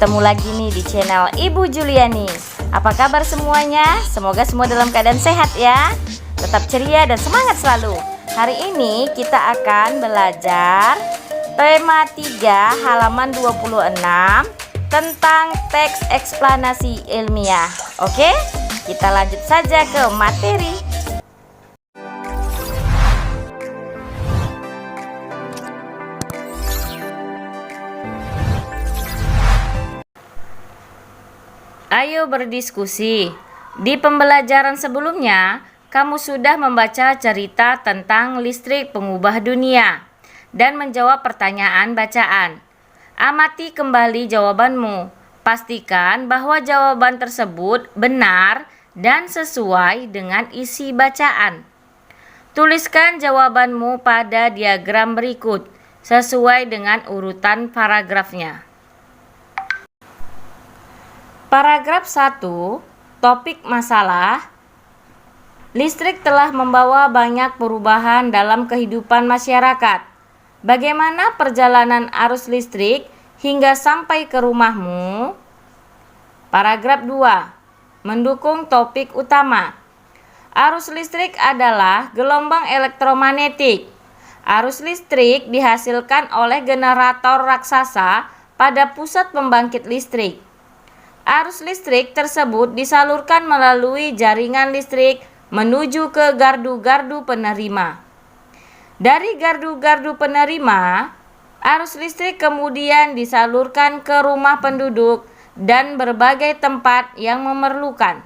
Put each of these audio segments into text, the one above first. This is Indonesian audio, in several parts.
Ketemu lagi nih di channel Ibu Juliani. Apa kabar semuanya? Semoga semua dalam keadaan sehat ya. Tetap ceria dan semangat selalu. Hari ini kita akan belajar tema 3 halaman 26 tentang teks eksplanasi ilmiah. Oke, kita lanjut saja ke materi. Ayo berdiskusi. Di pembelajaran sebelumnya, kamu sudah membaca cerita tentang listrik pengubah dunia dan menjawab pertanyaan bacaan. Amati kembali jawabanmu. Pastikan bahwa jawaban tersebut benar dan sesuai dengan isi bacaan. Tuliskan jawabanmu pada diagram berikut sesuai dengan urutan paragrafnya. Paragraf 1, topik masalah. Listrik telah membawa banyak perubahan dalam kehidupan masyarakat. Bagaimana perjalanan arus listrik hingga sampai ke rumahmu? Paragraf 2, mendukung topik utama. Arus listrik adalah gelombang elektromagnetik. Arus listrik dihasilkan oleh generator raksasa pada pusat pembangkit listrik. Arus listrik tersebut disalurkan melalui jaringan listrik menuju ke gardu-gardu penerima. Dari gardu-gardu penerima, arus listrik kemudian disalurkan ke rumah penduduk dan berbagai tempat yang memerlukan.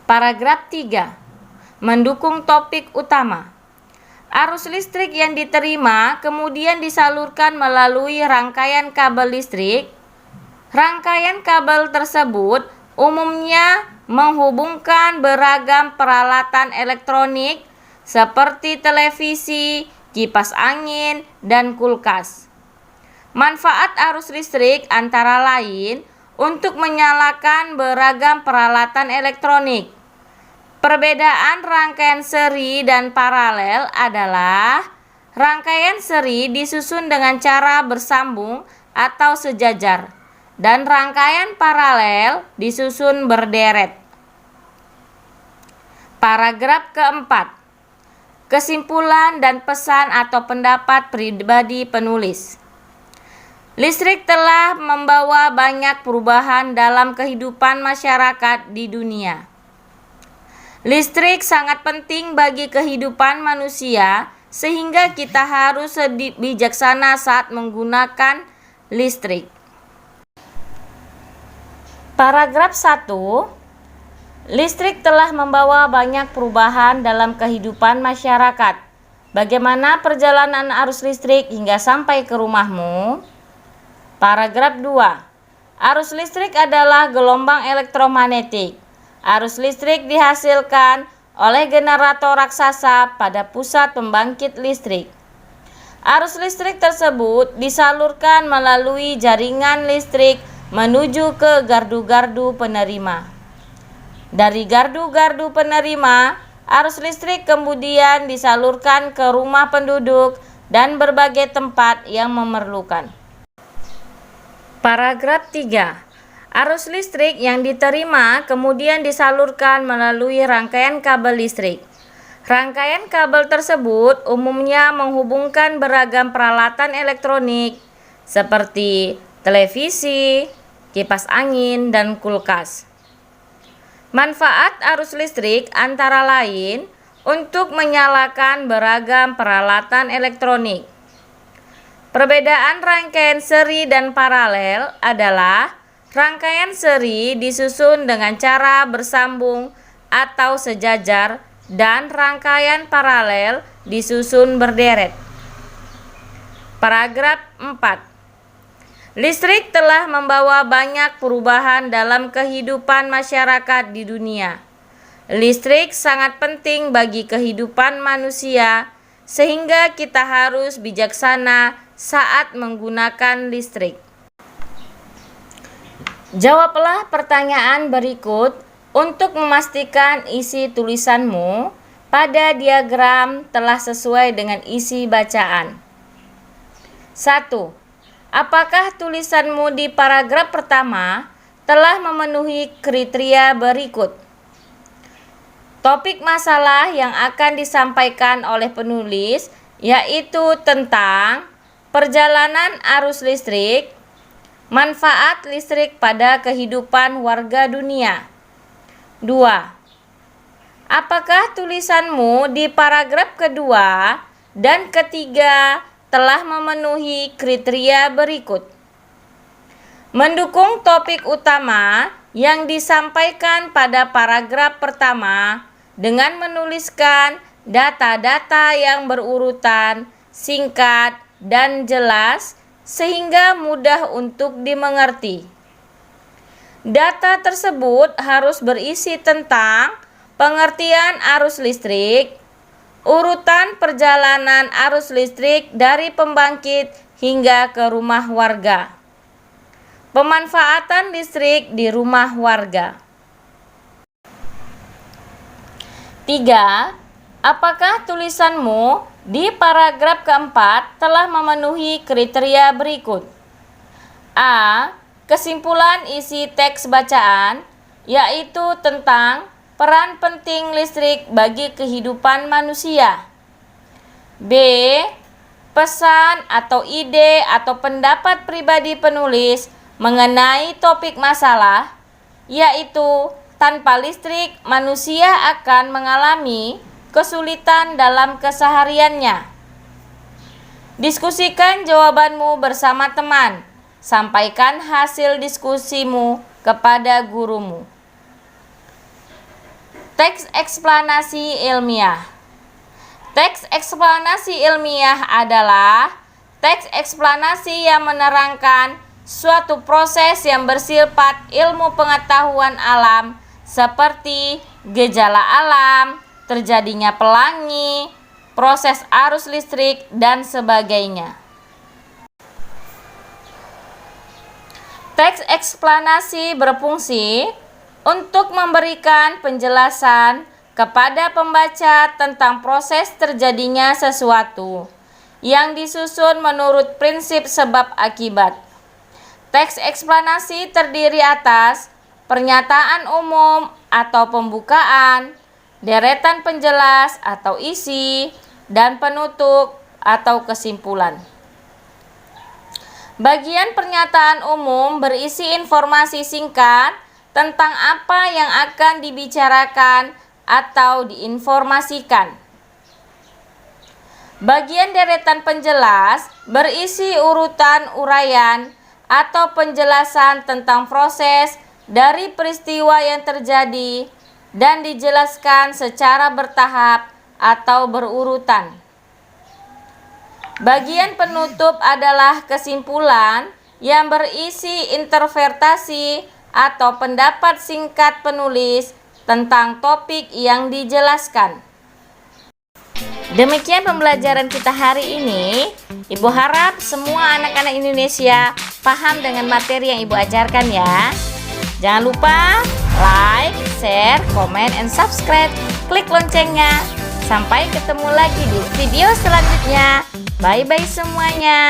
Paragraf 3, mendukung topik utama. Arus listrik yang diterima kemudian disalurkan melalui rangkaian kabel listrik. Rangkaian kabel tersebut umumnya menghubungkan beragam peralatan elektronik seperti televisi, kipas angin, dan kulkas. Manfaat arus listrik antara lain untuk menyalakan beragam peralatan elektronik. Perbedaan rangkaian seri dan paralel adalah rangkaian seri disusun dengan cara bersambung atau sejajar, dan rangkaian paralel disusun berderet. Paragraf keempat, kesimpulan dan pesan atau pendapat pribadi penulis. Listrik telah membawa banyak perubahan dalam kehidupan masyarakat di dunia. Listrik sangat penting bagi kehidupan manusia, sehingga kita harus bijaksana saat menggunakan listrik. Paragraf 1, listrik telah membawa banyak perubahan dalam kehidupan masyarakat. Bagaimana perjalanan arus listrik hingga sampai ke rumahmu? Paragraf 2, arus listrik adalah gelombang elektromagnetik. Arus listrik dihasilkan oleh generator raksasa pada pusat pembangkit listrik. Arus listrik tersebut disalurkan melalui jaringan listrik menuju ke gardu-gardu penerima. Dari gardu-gardu penerima, arus listrik kemudian disalurkan ke rumah penduduk dan berbagai tempat yang memerlukan. Paragraf 3, arus listrik yang diterima kemudian disalurkan melalui rangkaian kabel listrik. Rangkaian kabel tersebut umumnya menghubungkan beragam peralatan elektronik seperti televisi, kipas angin, dan kulkas. Manfaat arus listrik antara lain untuk menyalakan beragam peralatan elektronik. Perbedaan rangkaian seri dan paralel adalah rangkaian seri disusun dengan cara bersambung atau sejajar, dan rangkaian paralel disusun berderet. Paragraf 4, listrik telah membawa banyak perubahan dalam kehidupan masyarakat di dunia. Listrik sangat penting bagi kehidupan manusia, sehingga kita harus bijaksana saat menggunakan listrik. Jawablah pertanyaan berikut untuk memastikan isi tulisanmu pada diagram telah sesuai dengan isi bacaan. 1. apakah tulisanmu di paragraf pertama telah memenuhi kriteria berikut? Topik masalah yang akan disampaikan oleh penulis yaitu tentang perjalanan arus listrik, manfaat listrik pada kehidupan warga dunia. 2. Apakah tulisanmu di paragraf kedua dan ketiga telah memenuhi kriteria berikut? Mendukung topik utama yang disampaikan pada paragraf pertama dengan menuliskan data-data yang berurutan, singkat, dan jelas sehingga mudah untuk dimengerti. Data tersebut harus berisi tentang pengertian arus listrik, urutan perjalanan arus listrik dari pembangkit hingga ke rumah warga, pemanfaatan listrik di rumah warga. 3. Apakah tulisanmu di paragraf keempat telah memenuhi kriteria berikut? A. Kesimpulan isi teks bacaan, yaitu tentang peran penting listrik bagi kehidupan manusia. B. Pesan atau ide atau pendapat pribadi penulis mengenai topik masalah, yaitu tanpa listrik manusia akan mengalami kesulitan dalam kesehariannya. Diskusikan jawabanmu bersama teman. Sampaikan hasil diskusimu kepada gurumu. Teks eksplanasi ilmiah. Teks eksplanasi ilmiah adalah teks eksplanasi yang menerangkan suatu proses yang bersifat ilmu pengetahuan alam seperti gejala alam, terjadinya pelangi, proses arus listrik, dan sebagainya. Teks eksplanasi berfungsi untuk memberikan penjelasan kepada pembaca tentang proses terjadinya sesuatu yang disusun menurut prinsip sebab akibat. Teks eksplanasi terdiri atas pernyataan umum atau pembukaan, deretan penjelas atau isi, dan penutup atau kesimpulan. Bagian pernyataan umum berisi informasi singkat tentang apa yang akan dibicarakan atau diinformasikan. Bagian deretan penjelas berisi urutan uraian atau penjelasan tentang proses dari peristiwa yang terjadi dan dijelaskan secara bertahap atau berurutan. Bagian penutup adalah kesimpulan yang berisi interpretasi atau pendapat singkat penulis tentang topik yang dijelaskan. Demikian pembelajaran kita hari ini. Ibu harap semua anak-anak Indonesia paham dengan materi yang Ibu ajarkan ya. Jangan lupa like, share, komen, and subscribe. Klik loncengnya. Sampai ketemu lagi di video selanjutnya. Bye-bye semuanya.